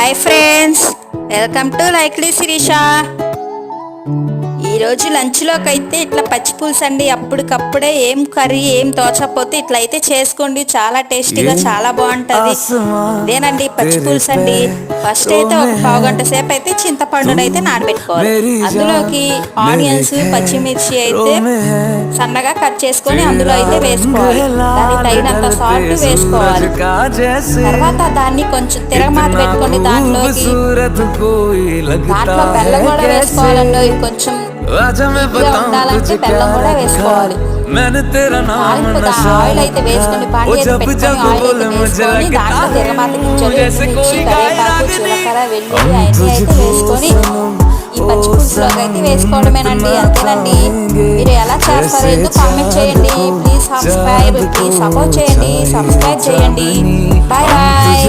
Hi friends, welcome to likely Sirisha. ఈరోజు లంచ్లోకి అయితే ఇట్లా పచ్చి పులుసు అండి. అప్పటికప్పుడే ఏం కర్రీ ఏం తోచకపోతే ఇట్లా అయితే చేసుకోండి, చాలా టేస్టీగా చాలా బాగుంటుంది. ఇదేనండి పచ్చి పులుసు అండి. ఫస్ట్ అయితే ఒక పావు గంట సేపు అయితే చింతపండును అయితే నానబెట్టుకోవాలి. అందులోకి ఆనియన్స్ పచ్చిమిర్చి అయితే సన్నగా కట్ చేసుకొని అందులో అయితే వేసుకోవాలి. దానికి తగినంత సాల్ట్ వేసుకోవాలి. తర్వాత దాన్ని కొంచెం తిరగమాత పెట్టుకొని దాంట్లో బెల్లం కూడా వేసుకోవాలండి. కొంచెం ఉండాలంటే బెల్లం కూడా వేసుకోవాలి. ఆయిల్ అయితే వేసుకొని పెట్టుకొని ఆయిల్ అయితే వేసుకొని దాంట్లో తిరగమాత కరివేపాకు జీలకర్ర వెల్లుల్లి అవన్నీ అయితే వేసుకొని ఈ పచ్చి పులుసులోకి అయితే వేసుకోవడమేనండి. అంతేనండి. మీరు ఎలా చేస్తారో ఎందుకు కామెంట్ చేయండి. ప్లీజ్ సబ్స్క్రైబ్, ప్లీజ్ సపోర్ట్ చేయండి, సబ్స్క్రైబ్ చేయండి. Bye bye.